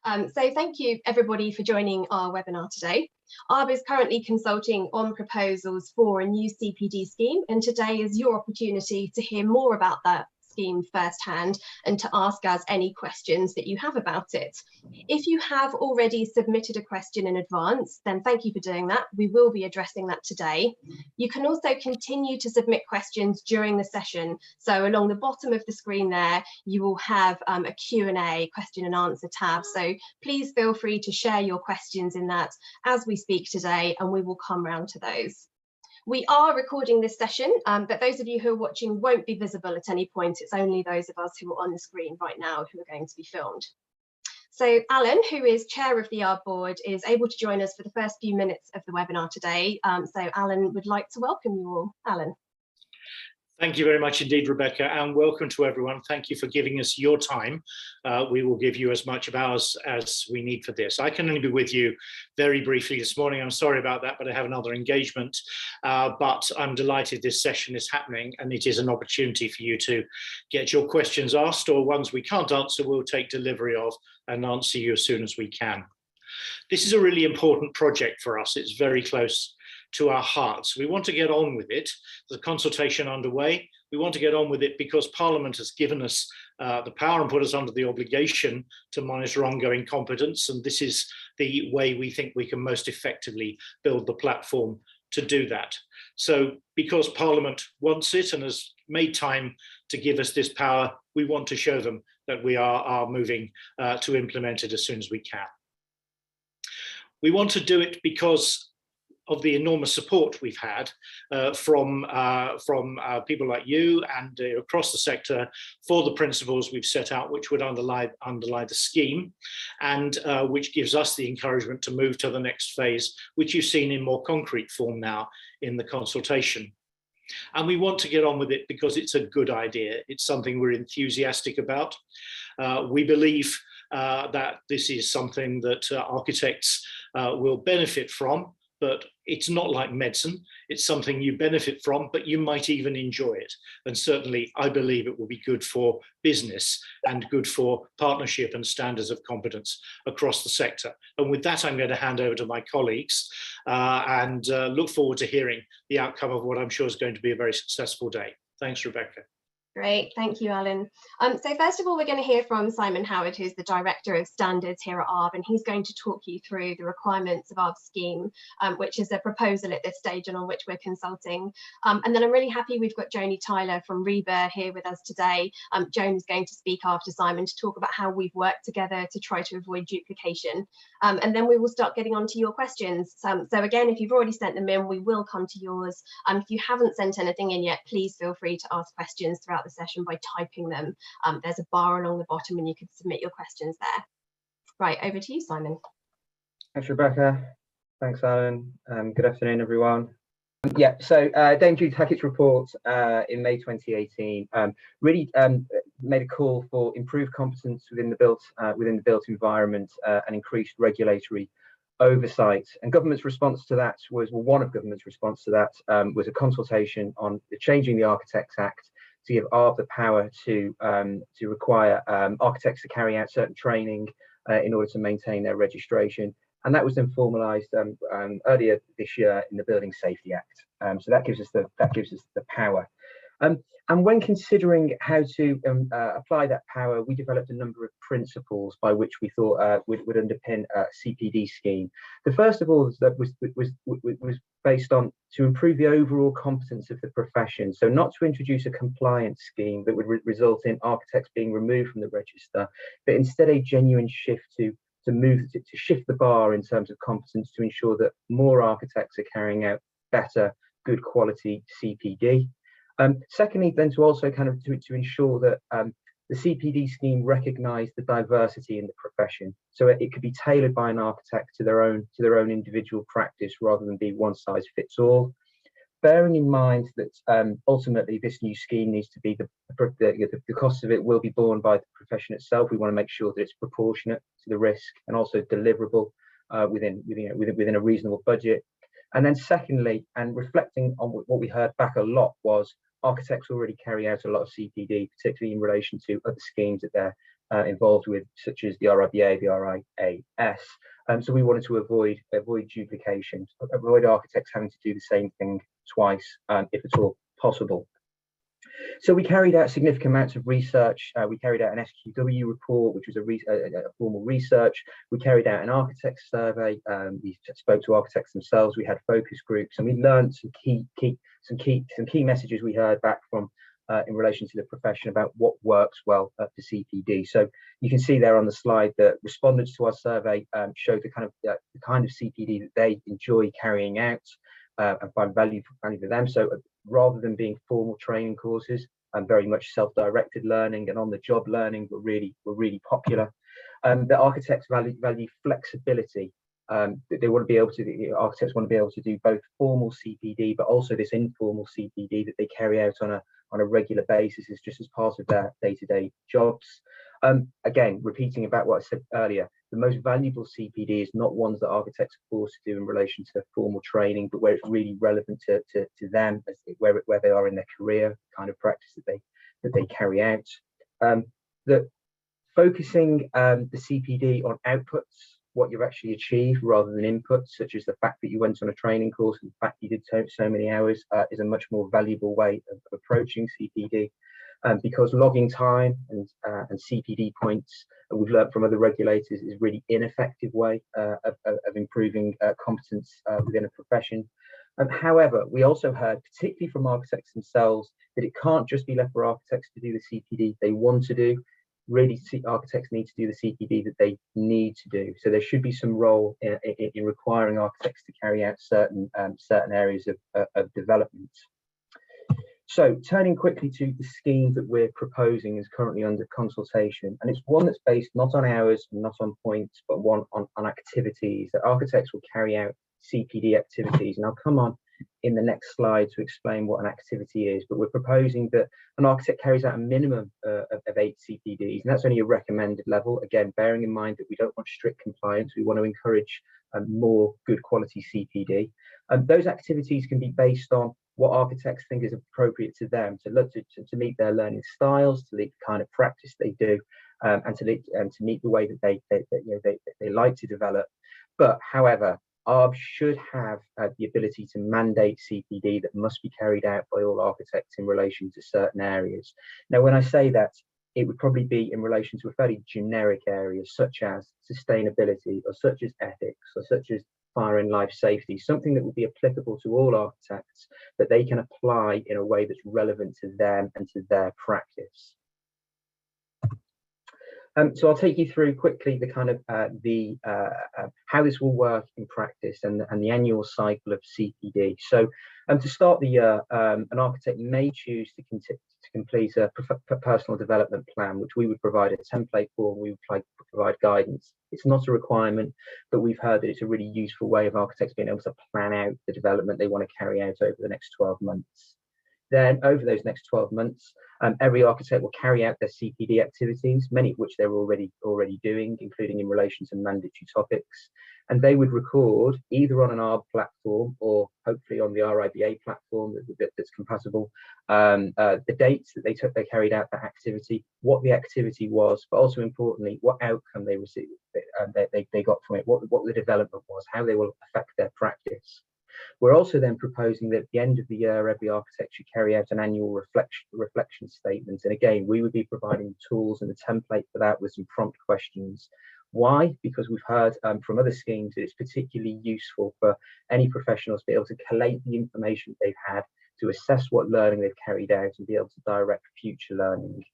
So thank you everybody for joining our webinar today. ARB is currently consulting on proposals for a new CPD scheme, and today is your opportunity to hear more about that scheme firsthand and to ask us any questions that you have about it. If you have already submitted a question in advance, then thank you for doing that. We will be addressing that today. You can also continue to submit questions during the session. So along the bottom of the screen there, you will have a Q&A, question and answer tab. So please feel free to share your questions in that as we speak today, and we will come round to those. We are recording this session, but those of you who are watching won't be visible at any point. It's only those of us who are on the screen right now who are going to be filmed. So Alan, who is chair of the ARB board, is able to join us for the first few minutes of the webinar today. So Alan would like to welcome you all. Alan. Thank you very much indeed, Rebecca, and welcome to everyone. Thank you for giving us your time. We will give you as much of ours as we need for this. I can only be with you very briefly this morning. I'm sorry about that, but I have another engagement. But I'm delighted this session is happening, and it is an opportunity for you to get your questions asked, or ones we can't answer, we'll take delivery of and answer you as soon as we can. This is a really important project for us. It's very close to our hearts. We want to get on with it. The consultation underway. We want to get on with it because Parliament has given us the power and put us under the obligation to monitor ongoing competence, and this is the way we think we can most effectively build the platform to do that. So because Parliament wants it and has made time to give us this power, we want to show them that we are moving to implement it as soon as we can. We want to do it because of the enormous support we've had from people like you and across the sector for the principles we've set out, which would underlie the scheme, and which gives us the encouragement to move to the next phase, which you've seen in more concrete form now in the consultation. And we want to get on with it because it's a good idea. It's something we're enthusiastic about. We believe that this is something that architects will benefit from, but it's not like medicine. It's something you benefit from, but you might even enjoy it. And certainly I believe it will be good for business and good for partnership and standards of competence across the sector. And with that, I'm going to hand over to my colleagues and look forward to hearing the outcome of what I'm sure is going to be a very successful day. Thanks, Rebecca. Great, thank you, Alan. So first of all, we're going to hear from Simon Howard, who's the Director of Standards here at ARB, and he's going to talk you through the requirements of ARB's scheme, which is a proposal at this stage and on which we're consulting. And then I'm really happy we've got Joni Tyler from RIBA here with us today. Joan is going to speak after Simon to talk about how we've worked together to try to avoid duplication. And then we will start getting on to your questions. So again, if you've already sent them in, we will come to yours. If you haven't sent anything in yet, please feel free to ask questions throughout the session by typing them. There's a bar along the bottom and you can submit your questions there. Right, over to you, Simon. Thanks, Rebecca. Thanks, Alan. Good afternoon, everyone. Yeah, so Dame Judy Hackett's report in May 2018 really made a call for improved competence within the built environment and increased regulatory oversight. And government's response to that was, well, one of government's response to that was a consultation on changing the Architects Act to give ARB the power to require architects to carry out certain training in order to maintain their registration. And that was then formalised earlier this year in the Building Safety Act. So that gives us the power. And when considering how to apply that power, we developed a number of principles by which we thought would underpin a CPD scheme. The first of all was based on to improve the overall competence of the profession. So not to introduce a compliance scheme that would result in architects being removed from the register, but instead a genuine shift to shift the bar in terms of competence to ensure that more architects are carrying out better, good quality CPD. Secondly, then to also kind of to ensure that the CPD scheme recognised the diversity in the profession, so it could be tailored by an architect to their own individual practice rather than be one size fits all. Bearing in mind that ultimately this new scheme needs to be the cost of it will be borne by the profession itself. We want to make sure that it's proportionate to the risk and also deliverable within a reasonable budget. And then secondly, and reflecting on what we heard back a lot, was architects already carry out a lot of CPD, particularly in relation to other schemes that they're involved with, such as the RIBA, the RIAS. So we wanted to avoid duplication, avoid architects having to do the same thing twice, if at all possible. So we carried out significant amounts of research. We carried out an SQW report, which was a formal research. We carried out an architects survey. We spoke to architects themselves. We had focus groups, and we learned some key messages we heard back from in relation to the profession about what works well for CPD. So you can see there on the slide that respondents to our survey showed the kind of CPD that they enjoy carrying out and find value for them. So rather than being formal training courses, and very much self-directed learning and on-the-job learning were really popular. The architects value flexibility. They want to be able to. The architects want to be able to do both formal CPD, but also this informal CPD that they carry out on a regular basis, is just as part of their day-to-day jobs. Again, repeating about what I said earlier, the most valuable CPD is not ones that architects are forced to do in relation to formal training, but where it's really relevant to them, where they are in their career, kind of practice that they carry out. That focusing the CPD on outputs, what you've actually achieved, rather than inputs, such as the fact that you went on a training course and the fact you did so many hours, is a much more valuable way of approaching CPD. Because logging time and CPD points, we've learned from other regulators, is a really ineffective way of improving competence within a profession. However, we also heard, particularly from architects themselves, that it can't just be left for architects to do the CPD they want to do. Really, architects need to do the CPD that they need to do. So there should be some role in requiring architects to carry out certain areas of development. So turning quickly to the scheme that we're proposing is currently under consultation, and it's one that's based not on hours, not on points, but one on activities that architects will carry out CPD activities. And I'll come on in the next slide to explain what an activity is, but we're proposing that an architect carries out a minimum of 8 CPDs, and that's only a recommended level. Again, bearing in mind that we don't want strict compliance, we want to encourage more good quality CPD. Those activities can be based on what architects think is appropriate to them, to meet their learning styles, to meet the kind of practice they do, and to meet the way that they like to develop. But however, ARB should have the ability to mandate CPD that must be carried out by all architects in relation to certain areas. Now, when I say that, it would probably be in relation to a fairly generic areas, such as sustainability, or such as ethics, or such as fire and life safety, something that would be applicable to all architects, that they can apply in a way that's relevant to them and to their practice. So I'll take you through quickly the kind of how this will work in practice and the annual cycle of CPD. So to start the year, an architect may choose to complete a personal development plan, which we would provide a template for, and we would provide guidance. It's not a requirement, but we've heard that it's a really useful way of architects being able to plan out the development they want to carry out over the next 12 months. Then over those next 12 months, every architect will carry out their CPD activities, many of which they're already doing, including in relation to mandatory topics. And they would record either on an ARB platform or hopefully on the RIBA platform that's compatible, the dates that they carried out that activity, what the activity was, but also importantly, what outcome they received, they got from it, what the development was, how they will affect their practice. We're also then proposing that at the end of the year, every architect should carry out an annual reflection statement. And again, we would be providing tools and a template for that with some prompt questions. Why? Because we've heard from other schemes that it's particularly useful for any professionals to be able to collate the information they've had, to assess what learning they've carried out and be able to direct future learning.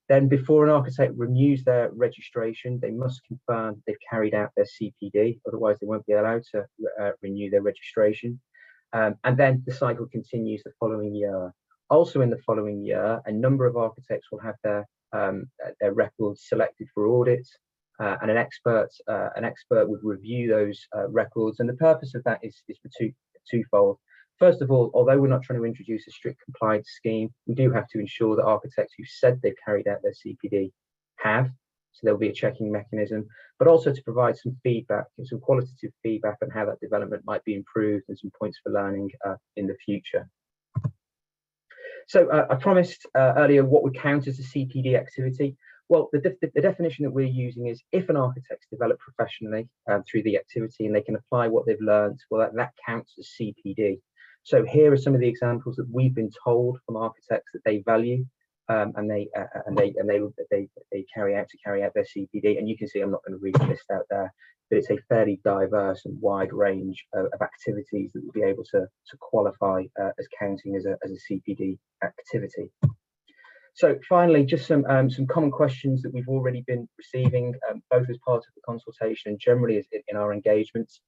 Then before an architect renews their registration, they must confirm they've carried out their CPD, otherwise they won't be allowed to renew their registration. And then the cycle continues the following year. Also in the following year, a number of architects will have their records selected for audit, and an expert would review those records. And the purpose of that is for twofold. First of all, although we're not trying to introduce a strict compliance scheme, we do have to ensure that architects who said they've carried out their CPD have, so there'll be a checking mechanism, but also to provide some feedback, some qualitative feedback on how that development might be improved and some points for learning in the future. So I promised earlier what would count as a CPD activity. Well, the definition that we're using is if an architect's developed professionally through the activity and they can apply what they've learned, well, that counts as CPD. So here are some of the examples that we've been told from architects that they value and they carry out their CPD. And you can see, I'm not going to read the list out there, but it's a fairly diverse and wide range of activities that will be able to qualify as counting as a CPD activity. So finally, just some common questions that we've already been receiving, both as part of the consultation and generally in our engagements.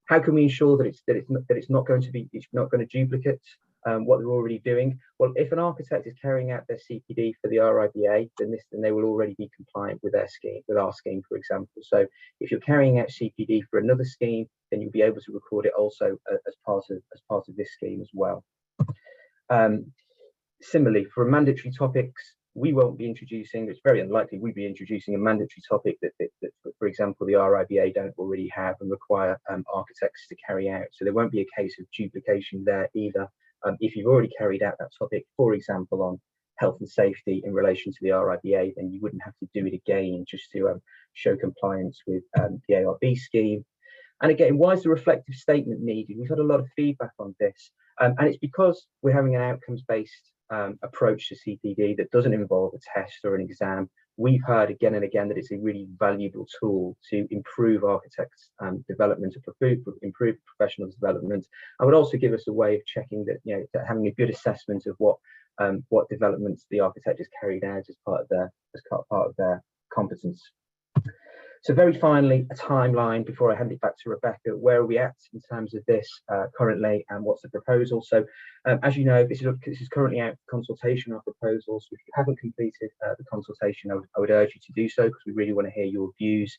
How can we ensure that it's not going to duplicate what they're already doing? Well, if an architect is carrying out their CPD for the RIBA, then they will already be compliant with their scheme, with our scheme, for example. So if you're carrying out CPD for another scheme, then you'll be able to record it also as part of this scheme as well. Similarly, for mandatory topics, we won't be introducing, it's very unlikely we'd be introducing a mandatory topic that for example, the RIBA don't already have and require architects to carry out. So there won't be a case of duplication there either. If you've already carried out that topic, for example, on health and safety in relation to the RIBA, then you wouldn't have to do it again just to show compliance with the ARB scheme. And again, why is the reflective statement needed? We've had a lot of feedback on this, and it's because we're having an outcomes-based approach to CPD that doesn't involve a test or an exam. We've heard again and again that it's a really valuable tool to improve architects' development, to improve professionals' development. I would also give us a way of checking that, that having a good assessment of what developments the architect has carried out as part of their competence. So very finally, a timeline before I hand it back to Rebecca. Where are we at in terms of this currently, and what's the proposal? So as you know, this is currently out for consultation, our proposals. So if you haven't completed the consultation, I would urge you to do so, because we really want to hear your views.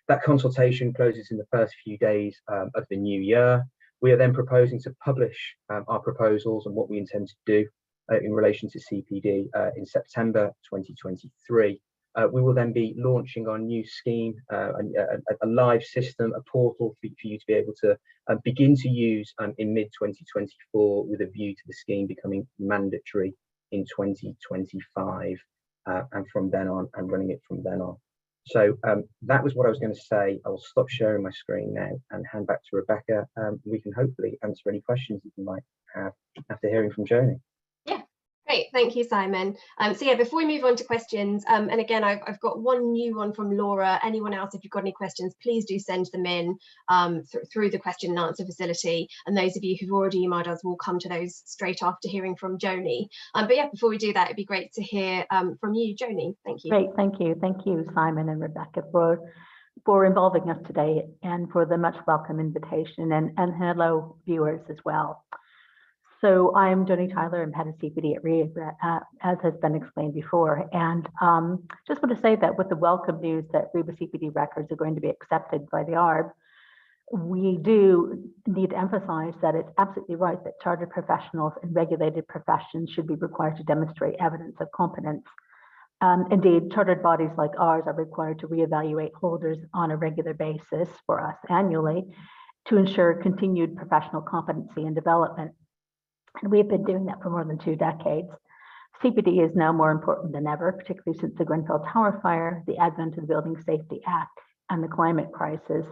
That consultation closes in the first few days of the new year. We are then proposing to publish our proposals and what we intend to do in relation to CPD in September 2023. We will then be launching our new scheme, a live system, a portal for you to be able to begin to use in mid-2024, with a view to the scheme becoming mandatory in 2025, and from then on, and running it from then on. So that was what I was going to say. I will stop sharing my screen now and hand back to Rebecca. We can hopefully answer any questions that you might have after hearing from Joni. Great, thank you, Simon. So yeah, before we move on to questions, and again, I've got one new one from Laura. Anyone else, if you've got any questions, please do send them in through the question and answer facility. And those of you who've already emailed us will come to those straight after hearing from Joni. But yeah, before we do that, it'd be great to hear from you, Joni. Thank you. Great, thank you, Simon and Rebecca, for involving us today, and for the much welcome invitation, and hello viewers as well. So I'm Joni Tyler, I'm head of CPD at RIBA, as has been explained before. And just want to say that with the welcome news that RIBA CPD records are going to be accepted by the ARB, we do need to emphasize that it's absolutely right that chartered professionals and regulated professions should be required to demonstrate evidence of competence. Indeed, chartered bodies like ours are required to reevaluate holders on a regular basis, for us annually, to ensure continued professional competency and development. And we've been doing that for more than 2 decades. CPD is now more important than ever, particularly since the Grenfell Tower fire, the advent of the Building Safety Act, and the climate crisis.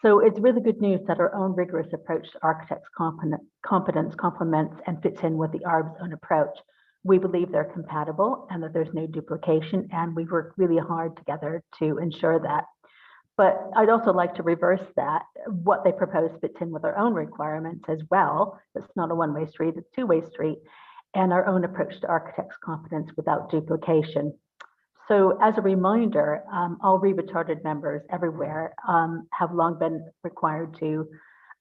So it's really good news that our own rigorous approach to architects' competence complements and fits in with the ARB's own approach. We believe they're compatible and that there's no duplication, and we work really hard together to ensure that. But I'd also like to reverse that. What they propose fits in with our own requirements as well. It's not a one-way street, it's a two-way street, and our own approach to architects' competence without duplication. So as a reminder, all RIBA chartered members everywhere have long been required to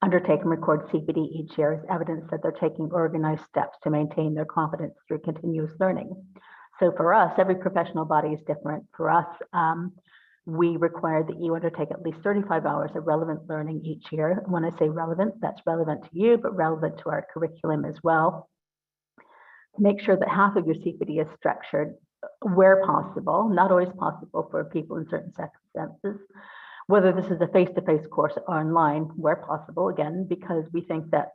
undertake and record CPD each year as evidence that they're taking organized steps to maintain their competence through continuous learning. So for us, every professional body is different. For us, we require that you undertake at least 35 hours of relevant learning each year. When I say relevant, that's relevant to you, but relevant to our curriculum as well. Make sure that half of your CPD is structured where possible, not always possible for people in certain circumstances, whether this is a face-to-face course or online, where possible, again, because we think that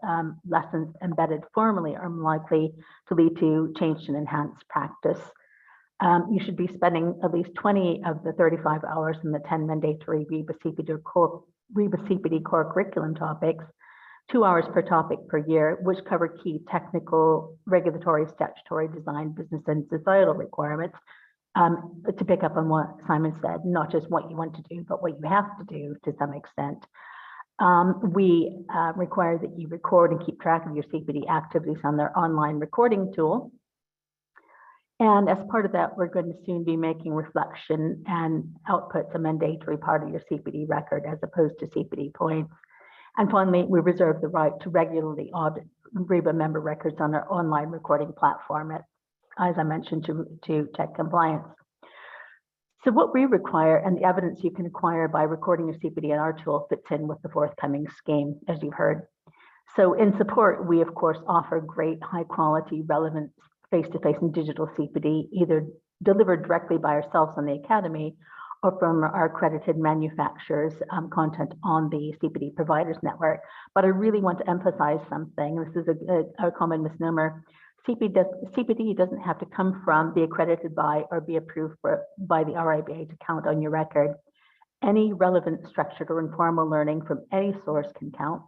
lessons embedded formally are likely to lead to change and enhanced practice. You should be spending at least 20 of the 35 hours in the 10 mandatory RIBA CPD core curriculum topics, 2 hours per topic per year, which cover key technical, regulatory, statutory, design, business, and societal requirements. To pick up on what Simon said, not just what you want to do, but what you have to do to some extent. We require that you record and keep track of your CPD activities on their online recording tool. And as part of that, we're going to soon be making reflection and outputs a mandatory part of your CPD record as opposed to CPD points. And finally, we reserve the right to regularly audit RIBA member records on our online recording platform, as I mentioned, to check compliance. So what we require and the evidence you can acquire by recording your CPD in our tool fits in with the forthcoming scheme, as you've heard. So in support, we of course offer great high quality, relevant face-to-face and digital CPD, either delivered directly by ourselves on the Academy or from our accredited manufacturers content on the CPD providers network. But I really want to emphasize something. This is a common misnomer. CPD doesn't have to come from, be accredited by, or be approved by the RIBA to count on your record. Any relevant structured or informal learning from any source can count.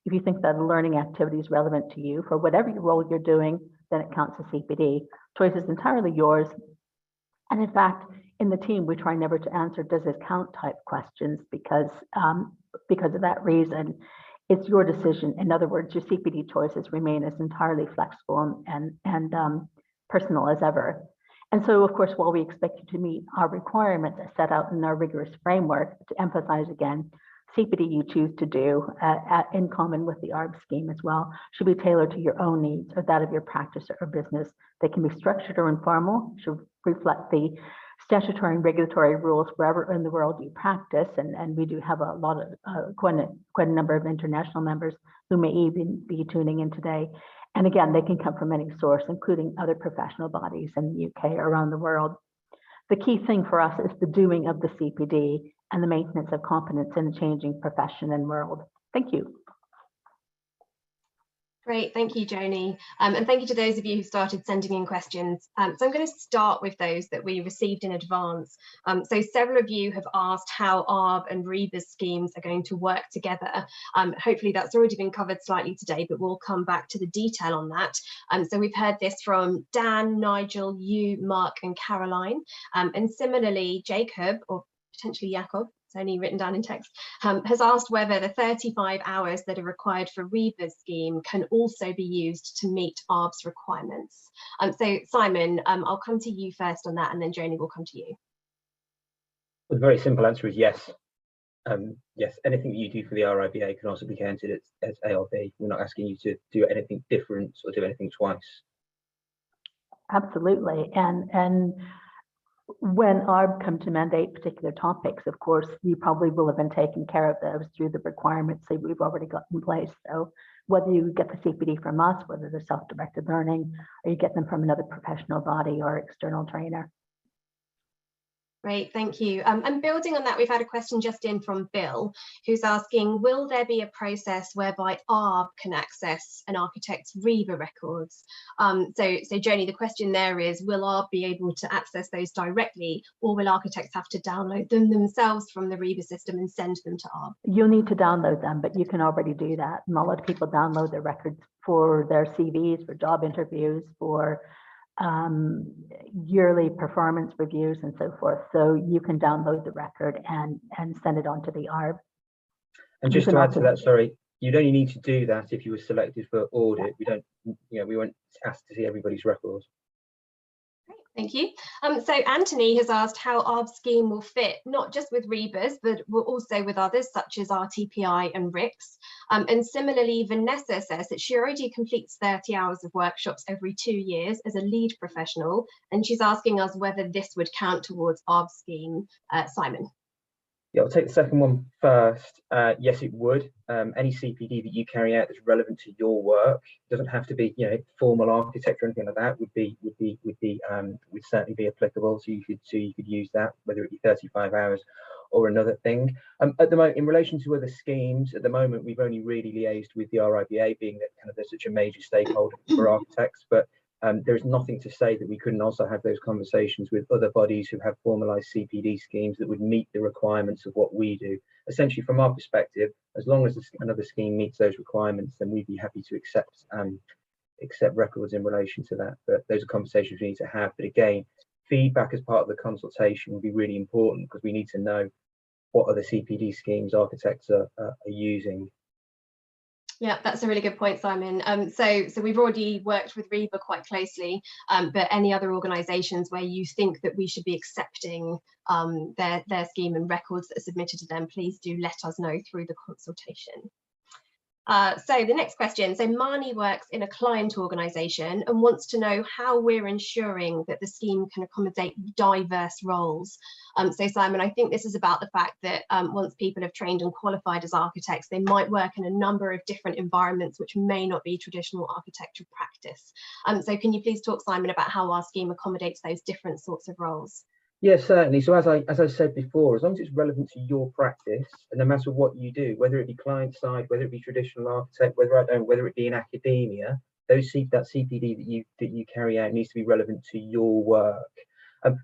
If you think that a learning activity is relevant to you for whatever role you're doing, then it counts as CPD. Choice is entirely yours. And in fact, in the team, we try never to answer does it count type questions because of that reason. It's your decision. In other words, your CPD choices remain as entirely flexible and personal as ever. And so, of course, while we expect you to meet our requirements as set out in our rigorous framework, to emphasize again, CPD you choose to do in common with the ARB scheme as well should be tailored to your own needs or that of your practice or business. They can be structured or informal, should reflect the statutory and regulatory rules wherever in the world you practice, and we do have a lot of quite a number of international members who may even be tuning in today. And again, they can come from any source, including other professional bodies in the UK or around the world. The key thing for us is the doing of the CPD and the maintenance of competence in a changing profession and world. Thank you. Great, thank you, Joni. And thank you to those of you who started sending in questions. So I'm going to start with those that we received in advance. So several of you have asked how ARB and RIBA schemes are going to work together. Hopefully that's already been covered slightly today, but we'll come back to the detail on that. So we've heard this from Dan, Nigel, you, Mark and Caroline. And similarly, Jacob, or potentially Jakob, only written down in text, has asked whether the 35 hours that are required for RIBA's scheme can also be used to meet ARB's requirements. So Simon, I'll come to you first on that, and then Joni will come to you. The very simple answer is yes. Yes, anything that you do for the RIBA can also be counted as ARB. We're not asking you to do anything different or do anything twice. Absolutely, and when ARB come to mandate particular topics, of course, you probably will have been taking care of those through the requirements that we've already got in place. So whether you get the CPD from us, whether they're self-directed learning, or you get them from another professional body or external trainer. Great, thank you. And building on that, we've had a question just in from Bill, who's asking, will there be a process whereby ARB can access an architect's RIBA records? So Joni, the question there is, will ARB be able to access those directly, or will architects have to download them themselves from the RIBA system and send them to ARB? You'll need to download them, but you can already do that. And a lot of people download their records for their CVs, for job interviews, for yearly performance reviews and so forth. So you can download the record and send it on to the ARB. And just to add to that, sorry, you'd only need to do that if you were selected for audit. We don't, we weren't asked to see everybody's records. Great, thank you. So Anthony has asked how ARB's scheme will fit, not just with RIBAs, but also with others such as RTPI and RICS. And similarly, Vanessa says that she already completes 30 hours of workshops every 2 years as a lead professional, and she's asking us whether this would count towards ARB's scheme. Simon. Yeah, I'll take the second one first. Yes, it would. Any CPD that you carry out that's relevant to your work, doesn't have to be, formal architecture or anything like that. Would certainly be applicable. So you could use that, whether it be 35 hours or another thing. At the moment, in relation to other schemes, at the moment we've only really liaised with the RIBA, being that kind of they're such a major stakeholder for architects. But There's nothing to say that we couldn't also have those conversations with other bodies who have formalised CPD schemes that would meet the requirements of what we do. Essentially, from our perspective, as long as another scheme meets those requirements, then we'd be happy to accept records in relation to that. But those are conversations we need to have. But again, feedback as part of the consultation will be really important, because we need to know what other CPD schemes architects are using. Yeah, that's a really good point, Simon. So we've already worked with RIBA quite closely, but any other organisations where you think that we should be accepting their scheme and records that are submitted to them, please do let us know through the consultation. So the next question, so Marnie works in a client organisation and wants to know how we're ensuring that the scheme can accommodate diverse roles. So Simon, I think this is about the fact that once people have trained and qualified as architects, they might work in a number of different environments which may not be traditional architectural practice. So can you please talk, Simon, about how our scheme accommodates those different sorts of roles? Yes, certainly. So as I said before, as long as it's relevant to your practice, and no matter what you do, whether it be client side, whether it be traditional architect, whether it be in academia, that CPD that you carry out needs to be relevant to your work.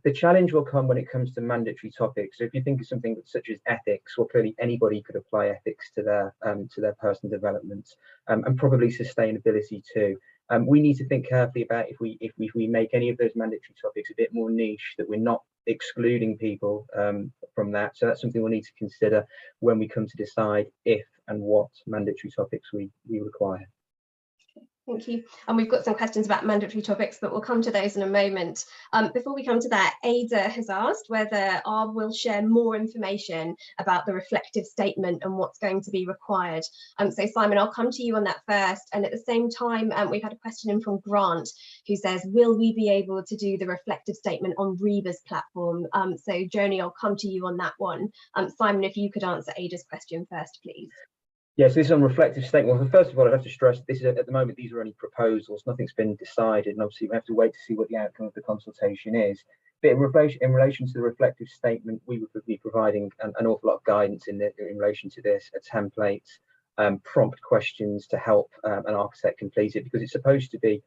The challenge will come when it comes to mandatory topics. So if you think of something such as ethics, well, clearly anybody could apply ethics to their personal development, and probably sustainability too. We need to think carefully about if we make any of those mandatory topics a bit more niche, that we're not excluding people from that. So that's something we'll need to consider when we come to decide if and what mandatory topics we require. Thank you. And we've got some questions about mandatory topics, but we'll come to those in a moment. Before we come to that, Ada has asked whether ARB will share more information about the reflective statement and what's going to be required. So Simon, I'll come to you on that first. And at the same time, we've had a question in from Grant, who says, will we be able to do the reflective statement on RIBA's platform? So Joni, I'll come to you on that one. Simon, if you could answer Ada's question first, please. Yes, this is on reflective statement. Well, first of all, I'd have to stress this is at the moment, these are only proposals, nothing's been decided, and obviously we have to wait to see what the outcome of the consultation is. But in relation to the reflective statement, we would be providing an awful lot of guidance in relation to this, a template, prompt questions to help an architect complete it, because it's supposed to be,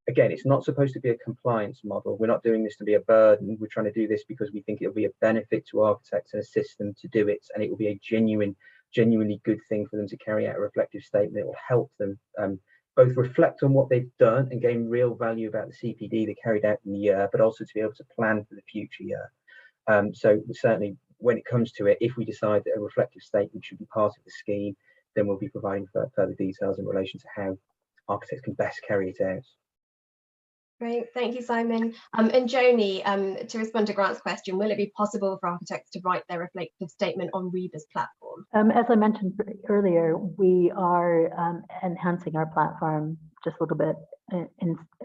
again, it's not supposed to be a compliance model. We're not doing this to be a burden. We're trying to do this because we think it'll be a benefit to architects and assist them to do it, and it will be a genuinely good thing for them to carry out a reflective statement. It will help them both reflect on what they've done and gain real value about the CPD they carried out in the year, but also to be able to plan for the future year. So certainly when it comes to it, if we decide that a reflective statement should be part of the scheme, then we'll be providing further details in relation to how architects can best carry it out. Great, thank you, Simon. And Joni, to respond to Grant's question, will it be possible for architects to write their reflective statement on RIBA's platform? As I mentioned earlier, we are enhancing our platform just a little bit,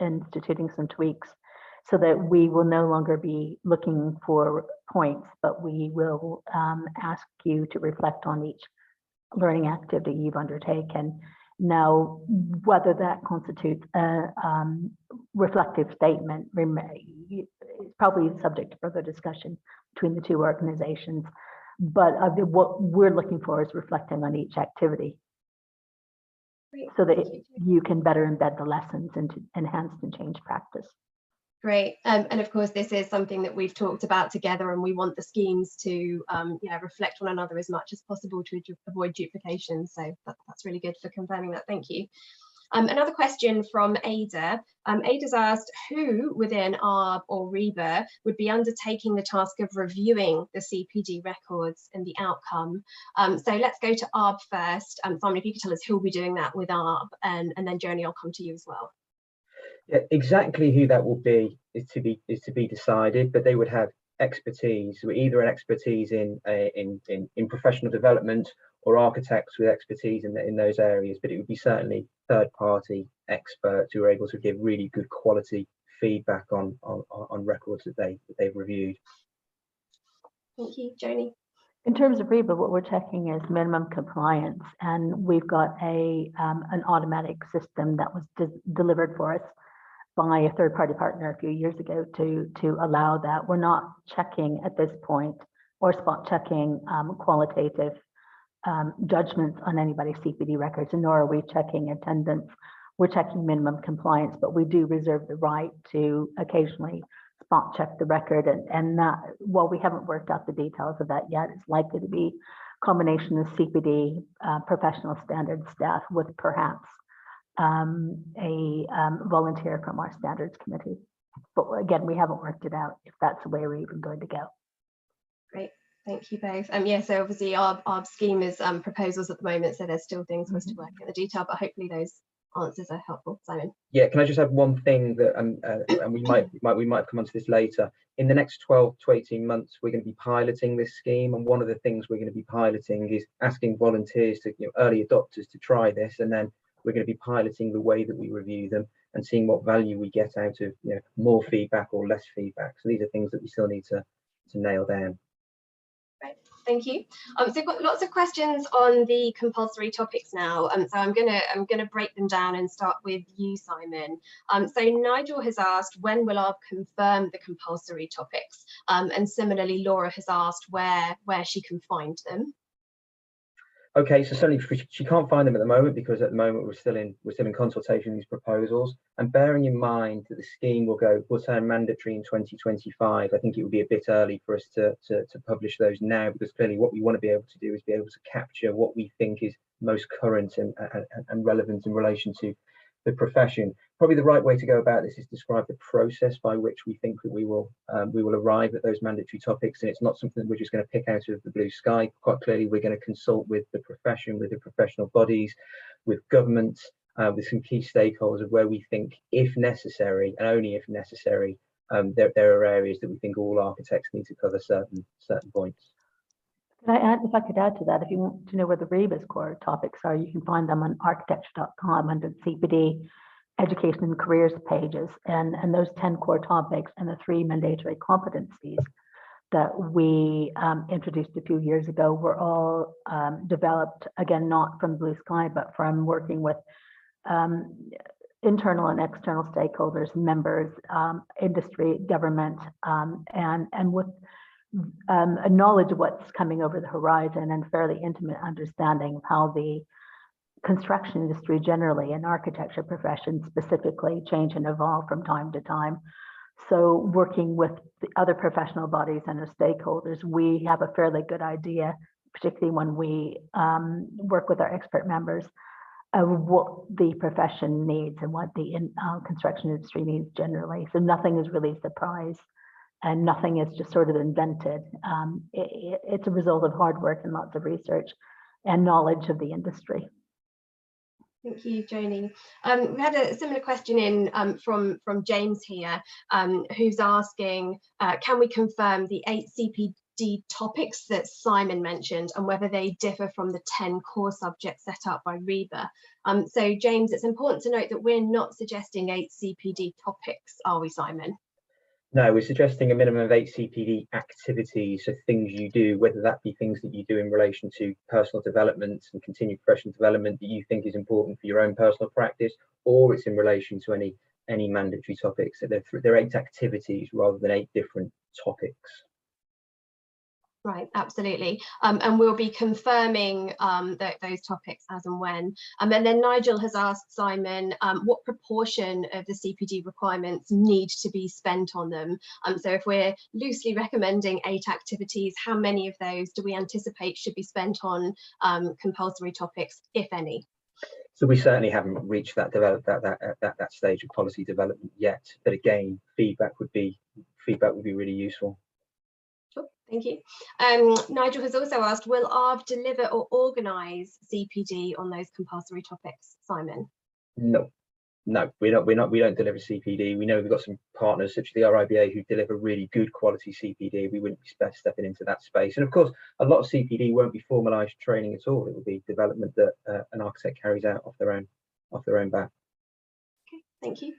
instituting some tweaks so that we will no longer be looking for points, but we will ask you to reflect on each learning activity you've undertaken. Now, whether that constitutes a reflective statement is probably subject to further discussion between the two organizations, but what we're looking for is reflecting on each activity. Great. So that you can better embed the lessons into enhanced and changed practice. Great, and of course this is something that we've talked about together, and we want the schemes to reflect one another as much as possible to avoid duplication. So that's really good for confirming that. Thank you. Another question from Ada. Ada's asked who within ARB or RIBA would be undertaking the task of reviewing the CPD records and the outcome. So let's go to ARB first. Simon, if you could tell us who will be doing that with ARB, and then Joni, I'll come to you as well. Yeah, exactly who that will be is to be decided, but they would have expertise, either an expertise in professional development or architects with expertise in those areas. But it would be certainly third-party experts who are able to give really good quality feedback on records that they've reviewed. Thank you, Joni. In terms of RIBA, what we're checking is minimum compliance, and we've got an automatic system that was delivered for us by a third-party partner a few years ago to allow that. We're not checking at this point or spot checking qualitative judgments on anybody's CPD records, and nor are we checking attendance. we're checking minimum compliance, but we do reserve the right to occasionally spot check the record. And that, while we haven't worked out the details of that yet, it's likely to be a combination of CPD, professional standards staff with perhaps a volunteer from our standards committee. But again, we haven't worked it out if that's the way we're even going to go. Great, thank you both. Yeah, so obviously our scheme is proposals at the moment, so there's still things for us to work in the detail, but hopefully those answers are helpful. Simon. Yeah, can I just have one thing that, and we might come onto this later. In the next 12 to 18 months, we're going to be piloting this scheme, and one of the things we're going to be piloting is asking volunteers to, early adopters, to try this, and then we're going to be piloting the way that we review them and seeing what value we get out of more feedback or less feedback. So these are things that we still need to nail down. Right, thank you. So we've got lots of questions on the compulsory topics now. So I'm gonna break them down and start with you, Simon. So Nigel has asked, when will ARB confirm the compulsory topics? And similarly, Laura has asked where she can find them. Okay, so certainly she can't find them at the moment, because at the moment we're still in consultation on these proposals. And bearing in mind that the scheme will turn mandatory in 2025, I think it would be a bit early for us to publish those now, because clearly what we want to be able to do is be able to capture what we think is most current and relevant in relation to the profession. Probably the right way to go about this is describe the process by which we think that we will arrive at those mandatory topics, and it's not something that we're just going to pick out of the blue sky. Quite clearly, we're going to consult with the profession, with the professional bodies, with government, with some key stakeholders of where we think, if necessary, and only if necessary, there are areas that we think all architects need to cover certain points. Can I add, if I could add to that, if you want to know where the RIBA's core topics are, you can find them on architecture.com under the CPD education and careers pages, and those 10 core topics and the 3 mandatory competencies that we introduced a few years ago were all developed, again, not from blue sky, but from working with internal and external stakeholders, members, industry, government, and with a knowledge of what's coming over the horizon and fairly intimate understanding of how the construction industry generally and architecture professions specifically change and evolve from time to time. So working with the other professional bodies and our stakeholders, we have a fairly good idea, particularly when we work with our expert members, of what the profession needs and what the construction industry needs generally. So nothing is really a surprise. And nothing is just sort of invented. It's a result of hard work and lots of research and knowledge of the industry. Thank you, Joni. We had a similar question in from James here, who's asking, can we confirm the 8 CPD topics that Simon mentioned and whether they differ from the 10 core subjects set up by RIBA? So James, it's important to note that we're not suggesting 8 CPD topics, are we, Simon? No, we're suggesting a minimum of 8 CPD activities, so things you do, whether that be things that you do in relation to personal development and continued professional development that you think is important for your own personal practice, or it's in relation to any mandatory topics. So they're 8 activities rather than 8 different topics. Right, absolutely. And we'll be confirming those topics as and when. And then Nigel has asked Simon, what proportion of the CPD requirements need to be spent on them? So if we're loosely recommending 8 activities, how many of those do we anticipate should be spent on compulsory topics, if any? So we certainly haven't reached that stage of policy development yet. But again, feedback would be really useful. Sure, thank you. Nigel has also asked, will ARB deliver or organise CPD on those compulsory topics, Simon? No, we don't deliver CPD. We know we've got some partners such as the RIBA who deliver really good quality CPD. We wouldn't be stepping into that space. And of course, a lot of CPD won't be formalised training at all. It will be development that an architect carries out off their own back. Thank you.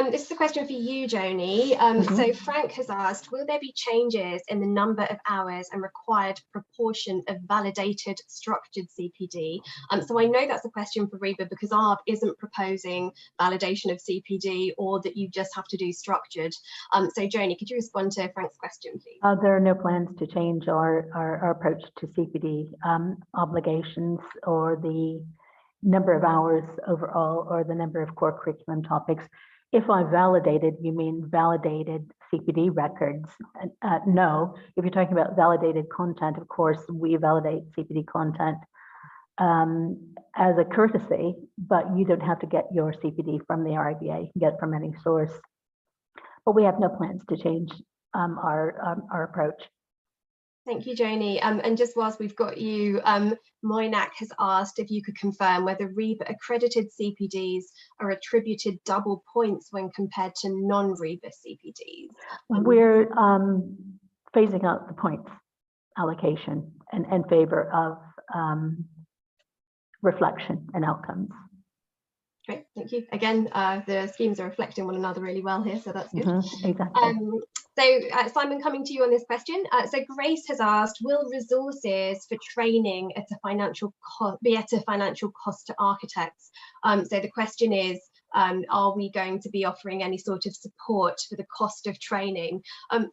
This is a question for you, Joni. So Frank has asked, will there be changes in the number of hours and required proportion of validated structured CPD? So I know that's a question for RIBA because ARB isn't proposing validation of CPD or that you just have to do structured. So Joni, could you respond to Frank's question, please? There are no plans to change our approach to CPD obligations or the number of hours overall or the number of core curriculum topics. If I validated, you mean validated CPD records? No. If you're talking about validated content, of course, we validate CPD content as a courtesy, but you don't have to get your CPD from the RIBA. You can get it from any source. But we have no plans to change our approach. Thank you, Joni. And just whilst we've got you, Moynak has asked if you could confirm whether RIBA accredited CPDs are attributed double points when compared to non-RIBA CPDs. We're phasing out the points allocation in favor of reflection and outcomes. Great, thank you. Again, the schemes are reflecting one another really well here, so that's good. Exactly. So Simon, coming to you on this question. So Grace has asked, will resources for training at a financial be at a financial cost to architects? So the question is, are we going to be offering any sort of support for the cost of training?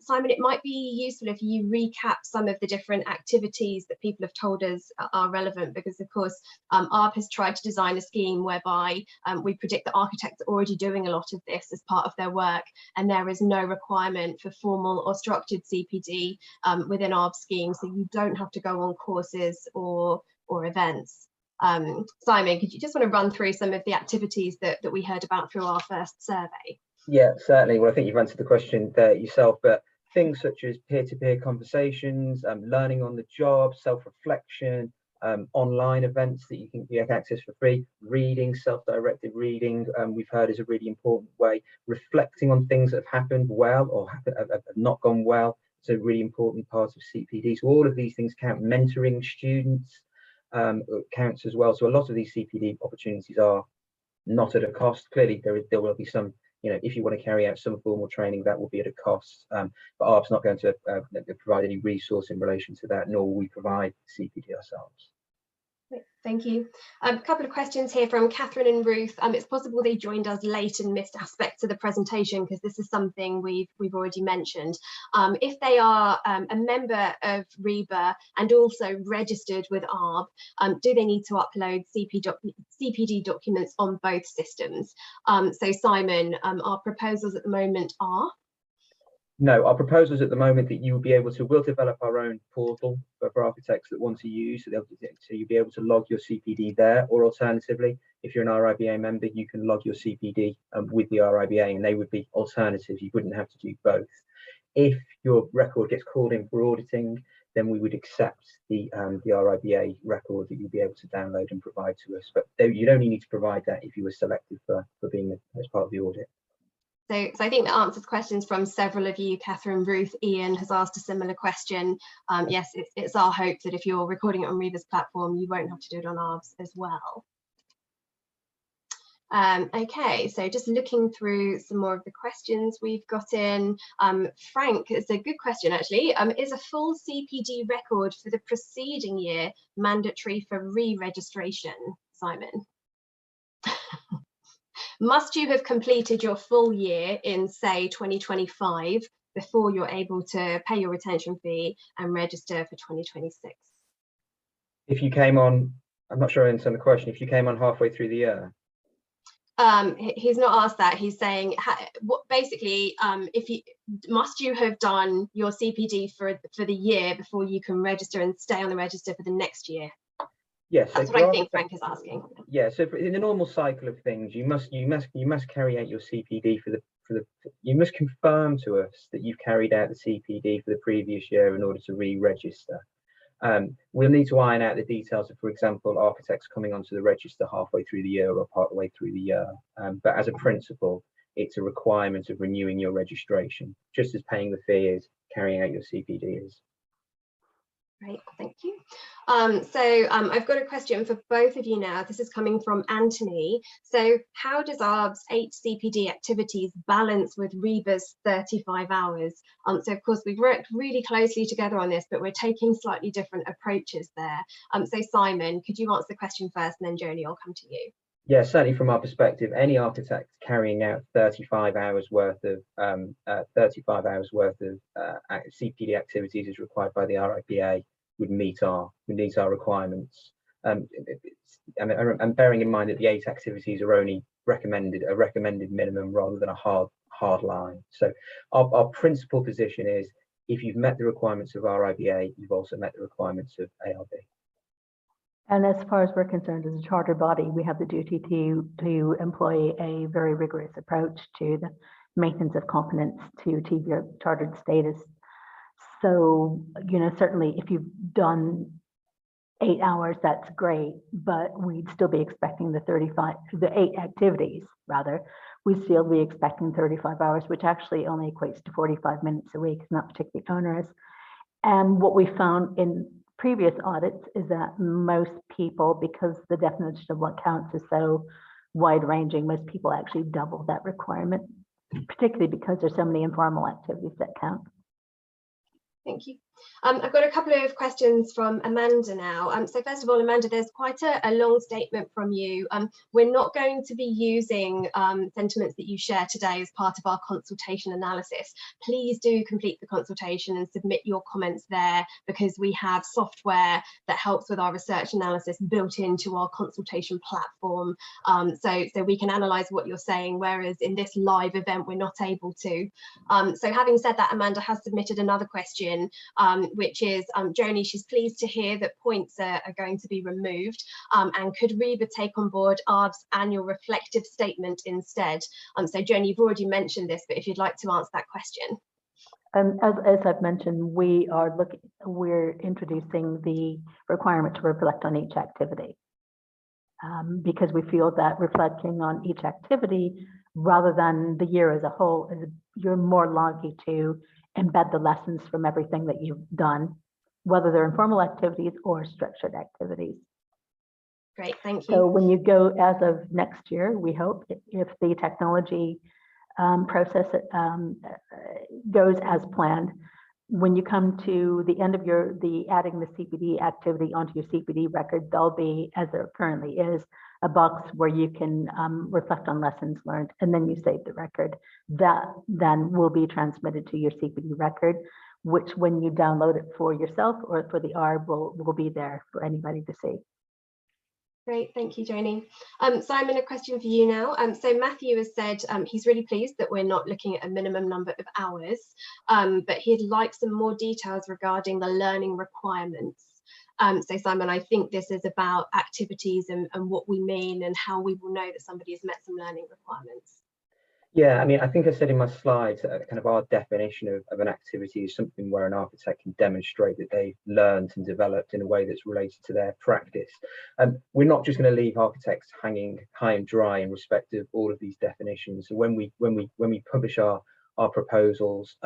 Simon, it might be useful if you recap some of the different activities that people have told us are relevant, because of course ARB has tried to design a scheme whereby we predict that architects are already doing a lot of this as part of their work, and there is no requirement for formal or structured CPD within ARB scheme, so you don't have to go on courses or events. Simon, could you just want to run through some of the activities that we heard about through our first survey? Yeah, certainly. Well, I think you've answered the question there yourself, but things such as peer-to-peer conversations, learning on the job, self-reflection, online events that you can get access for free, reading, self-directed reading, we've heard is a really important way, reflecting on things that have happened well or have not gone well. It's a really important part of CPD. So all of these things count. Mentoring students counts as well. So a lot of these CPD opportunities are not at a cost. Clearly there will be some, you know, if you want to carry out some formal training, that will be at a cost, but ARB's not going to provide any resource in relation to that, nor will we provide CPD ourselves. Thank you. A couple of questions here from Catherine and Ruth. It's possible they joined us late and missed aspects of the presentation, because this is something we've already mentioned. If they are a member of RIBA and also registered with ARB, do they need to upload CPD documents on both systems? So Simon, our proposals at the moment are? No, our proposals at the moment that you will be able to, we'll develop our own portal for architects that want to use, so you'll be able to log your CPD there, or alternatively, if you're an RIBA member, you can log your CPD with the RIBA, and they would be alternatives. You wouldn't have to do both. If your record gets called in for auditing, then we would accept the RIBA record that you'll be able to download and provide to us. But you'd only need to provide that if you were selected for being as part of the audit. So I think that answers questions from several of you. Catherine, Ruth, Ian has asked a similar question. Yes, it's our hope that if you're recording it on RIBA's platform, you won't have to do it on ARB's as well. Okay, so just looking through some more of the questions we've got in. Frank, it's a good question actually. Is a full CPD record for the preceding year mandatory for re-registration, Simon? Must you have completed your full year in, say, 2025 before you're able to pay your retention fee and register for 2026? If you came on, I'm not sure I understand the question, if you came on halfway through the year? He's not asked that. He's saying, basically, must you have done your CPD for the year before you can register and stay on the register for the next year? Yes, that's what I think Frank is asking. Yeah, so in the normal cycle of things, you must carry out your CPD you must confirm to us that you've carried out the CPD for the previous year in order to re-register. We'll need to iron out the details of, for example, architects coming onto the register halfway through the year or part of the way through the year. But as a principle, it's a requirement of renewing your registration, just as paying the fee is, carrying out your CPD is. Great, thank you. I've got a question for both of you now. This is coming from Anthony. So how does ARB's 8 CPD activities balance with RIBA's 35 hours? So of course we've worked really closely together on this, but we're taking slightly different approaches there. So Simon, could you answer the question first, and then Joni, I'll come to you. Yeah, certainly from our perspective, any architect carrying out 35 hours worth of CPD activities as required by the RIBA would meet our requirements. and bearing in mind that the 8 activities are only a recommended minimum rather than a hard line. So our principal position is, if you've met the requirements of RIBA, you've also met the requirements of ARB. And as far as we're concerned, as a charter body, we have the duty to employ a very rigorous approach to the maintenance of competence to achieve your chartered status. So, certainly if you've done 8 hours, that's great, but we'd still be expecting the 8 activities rather, we'd still be expecting 35 hours, which actually only equates to 45 minutes a week. It's not particularly onerous. And what we found in previous audits is that most people, because the definition of what counts is so wide ranging, most people actually double that requirement, particularly because there's so many informal activities that count. Thank you. I've got a couple of questions from Amanda now. So first of all, Amanda, there's quite a long statement from you. We're not going to be using sentiments that you share today as part of our consultation analysis. Please do complete the consultation and submit your comments there, because we have software that helps with our research analysis built into our consultation platform. So we can analyze what you're saying, whereas in this live event, we're not able to. So having said that, Amanda has submitted another question, which is, Joni, she's pleased to hear that points are going to be removed, and could RIBA take on board ARB's annual reflective statement instead? So Joni, you've already mentioned this, but if you'd like to answer that question. As I've mentioned, we're introducing the requirement to reflect on each activity, because we feel that reflecting on each activity rather than the year as a whole, you're more likely to embed the lessons from everything that you've done, whether they're informal activities or structured activities. Great, thank you. So when you go, as of next year, we hope, if the technology process goes as planned, when you come to the end of adding the CPD activity onto your CPD record, there'll be, as there currently is, a box where you can reflect on lessons learned, and then you save the record. That then will be transmitted to your CPD record, which when you download it for yourself or for the ARB will be there for anybody to see. Great, thank you, Joni. Simon, a question for you now. So Matthew has said he's really pleased that we're not looking at a minimum number of hours, but he'd like some more details regarding the learning requirements. So Simon, I think this is about activities and what we mean and how we will know that somebody has met some learning requirements. Yeah, I mean, I think I said in my slides, kind of our definition of an activity is something where an architect can demonstrate that they've learned and developed in a way that's related to their practice. We're not just going to leave architects hanging high and dry in respect of all of these definitions. So when we publish our proposals,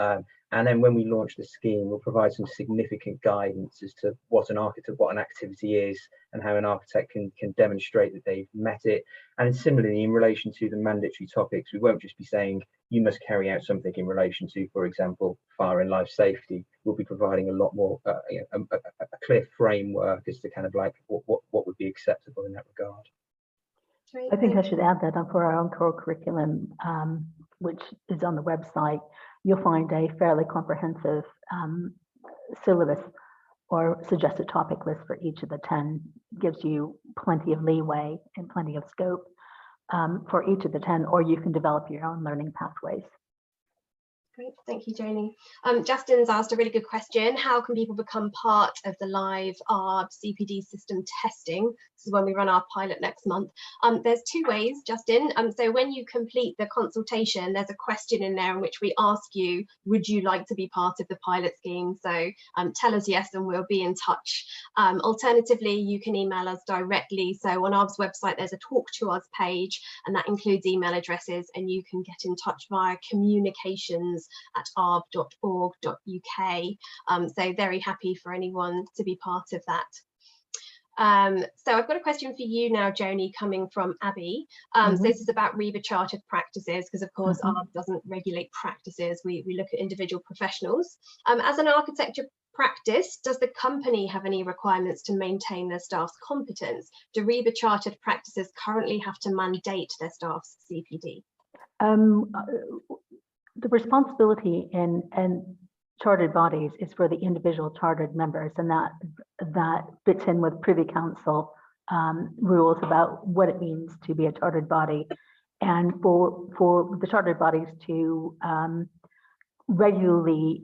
and then when we launch the scheme, we'll provide some significant guidance as to what an activity is and how an architect can demonstrate that they've met it. And similarly, in relation to the mandatory topics, we won't just be saying you must carry out something in relation to, for example, fire and life safety. We'll be providing a lot more a clear framework as to kind of like what would be acceptable in that regard. Great, I think I should add that for our own core curriculum, which is on the website, you'll find a fairly comprehensive syllabus or suggested topic list for each of the 10. Gives you plenty of leeway and plenty of scope for each of the 10, or you can develop your own learning pathways. Great, thank you, Joni. Justin's asked a really good question. How can people become part of the live ARB CPD system testing? This is when we run our pilot next month. There's 2 ways, Justin. So when you complete the consultation, there's a question in there in which we ask you, would you like to be part of the pilot scheme? So tell us yes, and we'll be in touch. Alternatively, you can email us directly. So on ARB's website, there's a talk to us page, and that includes email addresses, and you can get in touch via communications@arb.org.uk. So very happy for anyone to be part of that. So I've got a question for you now, Joni, coming from Abby. So this is about RIBA chartered practices, because of course ARB doesn't regulate practices. We look at individual professionals. As an architecture practice, does the company have any requirements to maintain their staff's competence? Do RIBA chartered practices currently have to mandate their staff's CPD? The responsibility in chartered bodies is for the individual chartered members, and that fits in with Privy Council rules about what it means to be a chartered body, and for the chartered bodies to regularly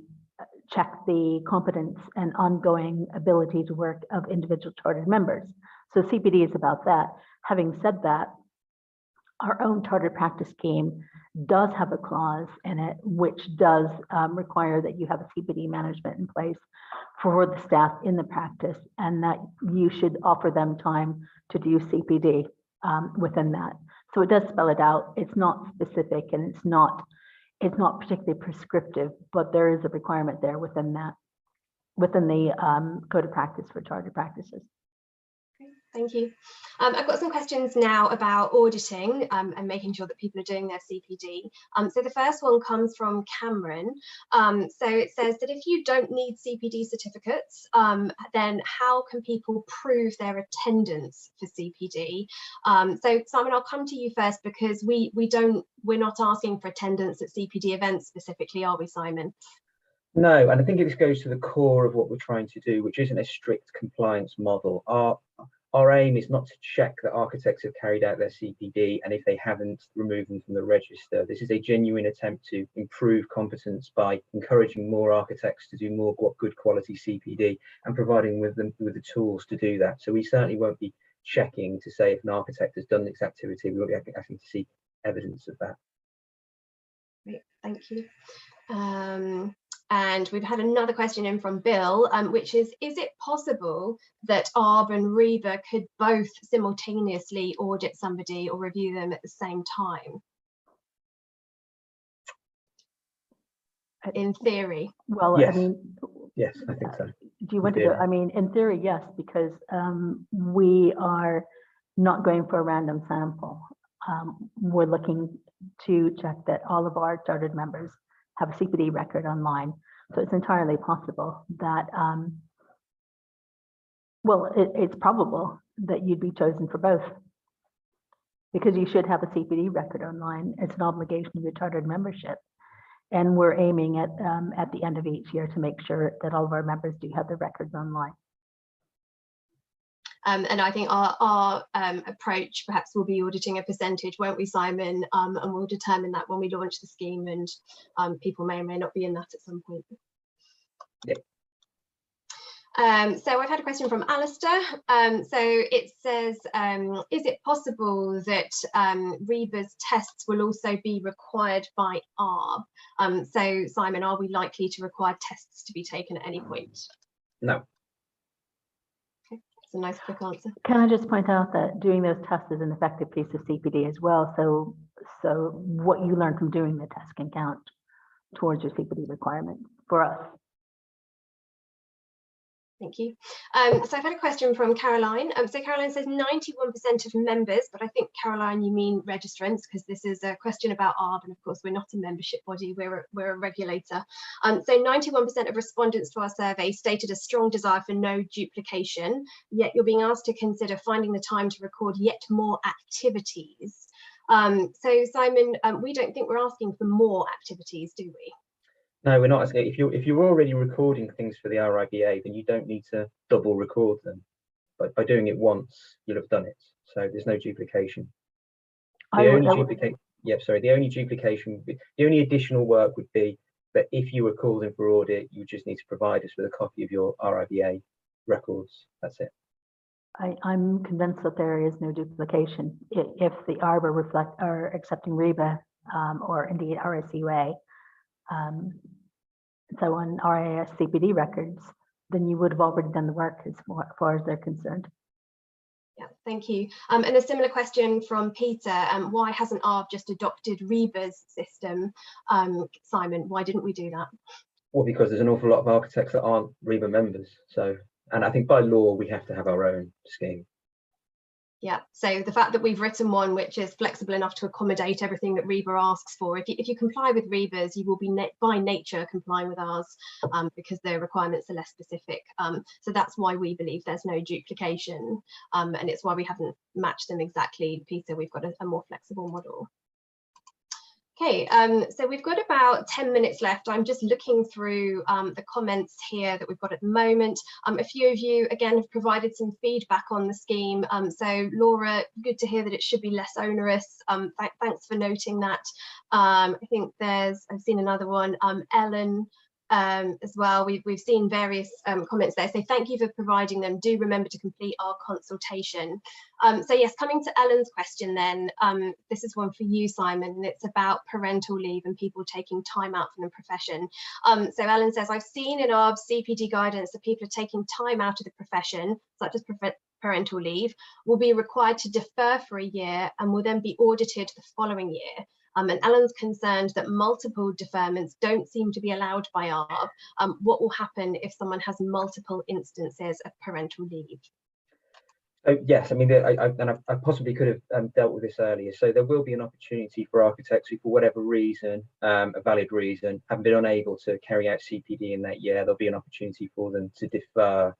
check the competence and ongoing ability to work of individual chartered members. So CPD is about that. Having said that, our own chartered practice scheme does have a clause in it which does require that you have a CPD management in place for the staff in the practice, and that you should offer them time to do CPD within that. So it does spell it out. It's not specific and it's not particularly prescriptive, but there is a requirement there within that, within the code of practice for chartered practices. Thank you. I've got some questions now about auditing and making sure that people are doing their CPD. So the first one comes from Cameron. So it says that if you don't need CPD certificates, then how can people prove their attendance for CPD? So Simon, I'll come to you first, because we're not asking for attendance at CPD events specifically, are we, Simon? No, and I think this goes to the core of what we're trying to do, which isn't a strict compliance model. Our aim is not to check that architects have carried out their CPD, and if they haven't, remove them from the register. This is a genuine attempt to improve competence by encouraging more architects to do more good quality CPD and providing them with the tools to do that. So we certainly won't be checking to say if an architect has done this activity. We won't be asking to see evidence of that. Great, thank you. And we've had another question in from Bill, which is it possible that ARB and RIBA could both simultaneously audit somebody or review them at the same time? In theory. Well, yes. I mean, yes, I think so. Do you want to go? I mean, in theory, yes, because we are not going for a random sample. We're looking to check that all of our chartered members have a CPD record online. So it's entirely possible that, it's probable that you'd be chosen for both, because you should have a CPD record online. It's an obligation of your chartered membership. And we're aiming at the end of each year to make sure that all of our members do have their records online. And I think our approach perhaps will be auditing a percentage, won't we, Simon? And we'll determine that when we launch the scheme, and people may or may not be in that at some point. Yeah. So I've had a question from Alistair. So it says, is it possible that RIBA's tests will also be required by ARB? So Simon, are we likely to require tests to be taken at any point? No. A nice quick answer. Can I just point out that doing those tests is an effective piece of CPD as well. So what you learn from doing the test can count towards your CPD requirement for us. Thank you. So I've had a question from Caroline. So Caroline says 91% of members, but I think, Caroline, you mean registrants, because this is a question about ARB, and of course we're not a membership body, we're a regulator. So 91% of respondents to our survey stated a strong desire for no duplication, yet you're being asked to consider finding the time to record yet more activities. So Simon, we don't think we're asking for more activities, do we? No, we're not. If you're already recording things for the RIBA, then you don't need to double record them. But by doing it once, you'll have done it. So there's no duplication. The only additional work would be that if you were called in for audit, you just need to provide us with a copy of your RIBA records. That's it. I'm convinced that there is no duplication. If the ARB are accepting RIBA or indeed RSUA, so on RIS CPD records, then you would have already done the work as far as they're concerned. Yeah, thank you. And a similar question from Peter. Why hasn't ARB just adopted RIBA's system? Simon, why didn't we do that? Well, because there's an awful lot of architects that aren't RIBA members. So, and I think by law, we have to have our own scheme. Yeah, so the fact that we've written one which is flexible enough to accommodate everything that RIBA asks for, if you comply with RIBA's, you will be by nature complying with ours, because the requirements are less specific. So that's why we believe there's no duplication, and it's why we haven't matched them exactly, Peter. We've got a more flexible model. Okay, so we've got about 10 minutes left. I'm just looking through the comments here that we've got at the moment. A few of you, again, have provided some feedback on the scheme. So Laura, good to hear that it should be less onerous. Thanks for noting that. I think I've seen another one, Ellen, as well. We've seen various comments there, so thank you for providing them. Do remember to complete our consultation. So yes, coming to Ellen's question then, this is one for you, Simon, and it's about parental leave and people taking time out from the profession. So Ellen says, I've seen in our CPD guidance that people are taking time out of the profession, such as parental leave, will be required to defer for a year and will then be audited the following year. And Ellen's concerned that multiple deferments don't seem to be allowed by ARB. What will happen if someone has multiple instances of parental leave? Yes, I mean, I possibly could have dealt with this earlier. So there will be an opportunity for architects who, for whatever reason, a valid reason, have been unable to carry out CPD in that year. There'll be an opportunity for them to defer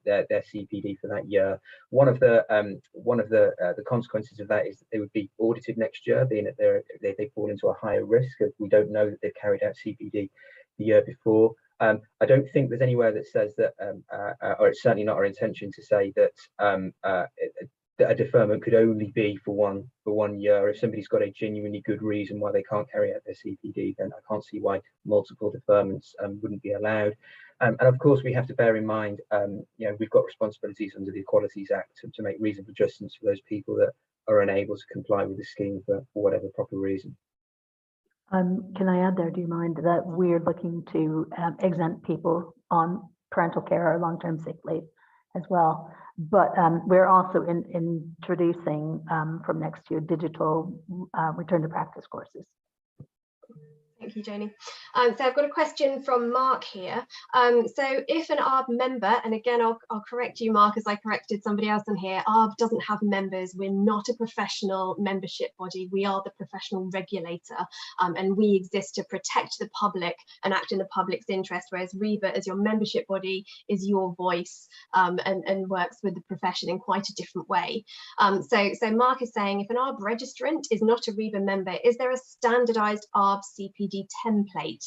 their CPD for that year. One of the consequences of that is that they would be audited next year, being that they fall into a higher risk if we don't know that they've carried out CPD the year before. I don't think there's anywhere that says that, or it's certainly not our intention to say that a deferment could only be for one year. If somebody's got a genuinely good reason why they can't carry out their CPD, then I can't see why multiple deferments wouldn't be allowed. And of course, we have to bear in mind, we've got responsibilities under the Equalities Act to make reasonable adjustments for those people that are unable to comply with the scheme for whatever proper reason. Can I add there, do you mind, that we're looking to exempt people on parental care or long-term sick leave as well. But we're also introducing from next year digital return to practice courses. Thank you, Janie. So I've got a question from Mark here. So if an ARB member, and again, I'll correct you, Mark, as I corrected somebody else on here, ARB doesn't have members. We're not a professional membership body. We are the professional regulator, and we exist to protect the public and act in the public's interest, whereas RIBA, as your membership body, is your voice and works with the profession in quite a different way. So Mark is saying, if an ARB registrant is not a RIBA member, is there a standardized ARB CPD template?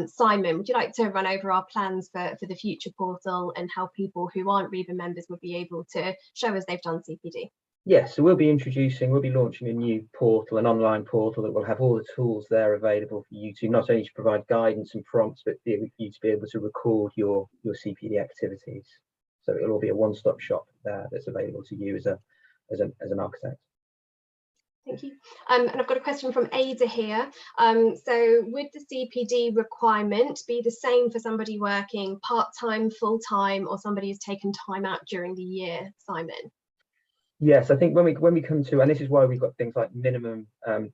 Simon, would you like to run over our plans for the future portal and how people who aren't RIBA members will be able to show us they've done CPD? Yes, so we'll be launching a new portal, an online portal that will have all the tools there available for you to not only provide guidance and prompts, but for you to be able to record your CPD activities. So it'll all be a one-stop shop there that's available to you as an architect. Thank you. And I've got a question from Ada here. So would the CPD requirement be the same for somebody working part-time, full-time, or somebody who's taken time out during the year, Simon? Yes, I think when we come to, and this is why we've got things like minimum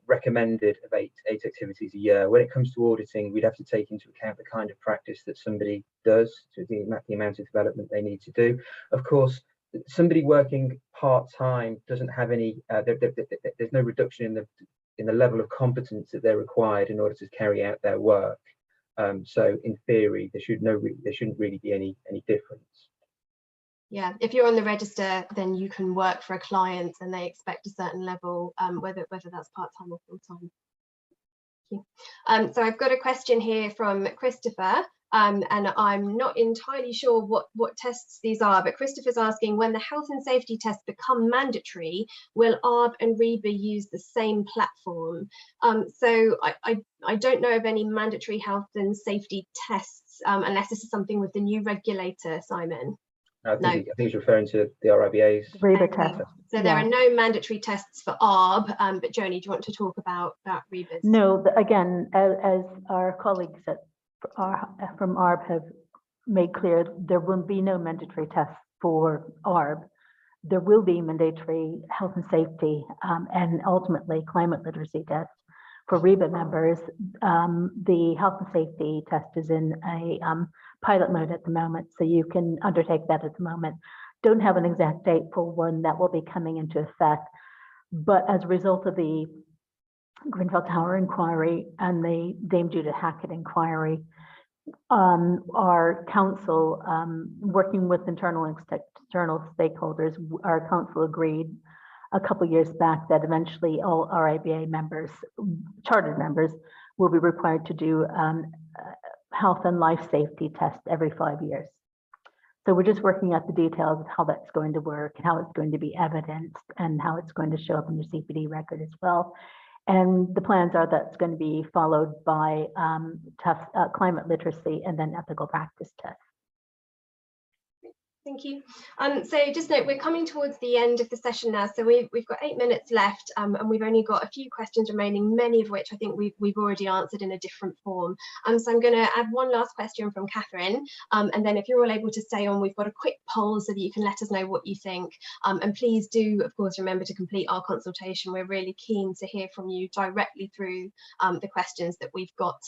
recommended of eight activities a year. When it comes to auditing, we'd have to take into account the kind of practice that somebody does, to the amount of development they need to do. Of course, somebody working part-time doesn't have any, there's no reduction in the level of competence that they're required in order to carry out their work. So in theory, there shouldn't really be any difference. Yeah, if you're on the register, then you can work for a client and they expect a certain level, whether that's part-time or full-time. So I've got a question here from Christopher. And I'm not entirely sure what tests these are, but Christopher's asking, when the health and safety tests become mandatory, will ARB and RIBA use the same platform? So I don't know of any mandatory health and safety tests, unless this is something with the new regulator, Simon. I think he's referring to the RIBA's RIBA test. So there are no mandatory tests for ARB, but Joni, do you want to talk about RIBA's? No, again, as our colleagues from ARB have made clear, there will be no mandatory tests for ARB. There will be mandatory health and safety and ultimately climate literacy tests for RIBA members. The health and safety test is in a pilot mode at the moment, so you can undertake that at the moment. Don't have an exact date for when that will be coming into effect, but as a result of the Grenfell Tower inquiry and the Dame Judith Hackett inquiry, our council, working with internal and external stakeholders, our council agreed a couple of years back that eventually all RIBA members, chartered members, will be required to do health and life safety tests every 5 years. So we're just working out the details of how that's going to work and how it's going to be evidenced and how it's going to show up in your CPD record as well. And the plans are that's going to be followed by climate literacy and then ethical practice tests. Thank you. So just note, we're coming towards the end of the session now, so we've got 8 minutes left, and we've only got a few questions remaining, many of which I think we've already answered in a different form. So I'm going to add one last question from Catherine, and then if you're all able to stay on, we've got a quick poll so that you can let us know what you think. And please do, of course, remember to complete our consultation. We're really keen to hear from you directly through the questions that we've got.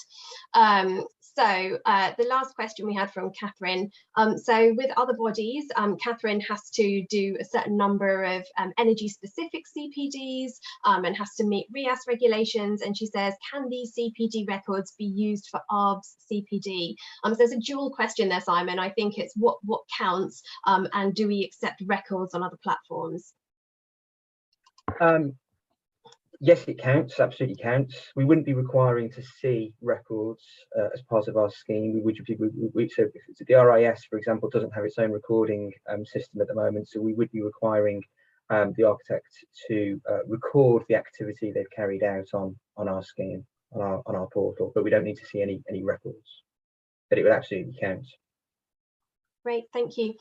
So the last question we had from Catherine, so with other bodies, Catherine has to do a certain number of energy specific CPDs and has to meet RIAS regulations, and she says, can these CPD records be used for ARB's CPD? So there's a dual question there, Simon. I think it's what counts, and do we accept records on other platforms? Yes, it counts, absolutely counts. We wouldn't be requiring to see records as part of our scheme. So if the RIS, for example, doesn't have its own recording system at the moment, so we would be requiring the architect to record the activity they've carried out on our scheme, on our portal, but we don't need to see any records. But it would absolutely count. Great, thank you.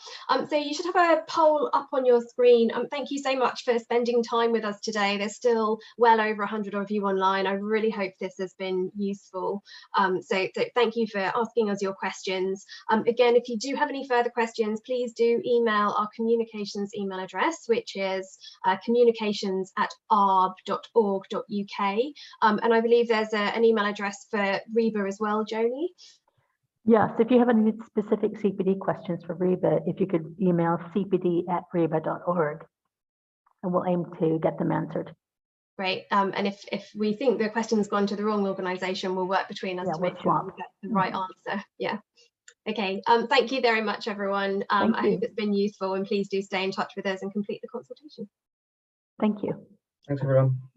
So you should have a poll up on your screen. Thank you so much for spending time with us today. There's still well over 100 of you online. I really hope this has been useful. So thank you for asking us your questions. Again, if you do have any further questions, please do email our communications email address, which is communications@arb.org.uk. And I believe there's an email address for RIBA as well, Joni. Yes, if you have any specific CPD questions for RIBA, if you could email cpd@riba.org, and we'll aim to get them answered. Great. And if we think the question's gone to the wrong organisation, we'll work between us to make sure we get the right answer. Yeah. Okay. Thank you very much, everyone. I hope it's been useful, and please do stay in touch with us and complete the consultation. Thank you. Thanks, everyone.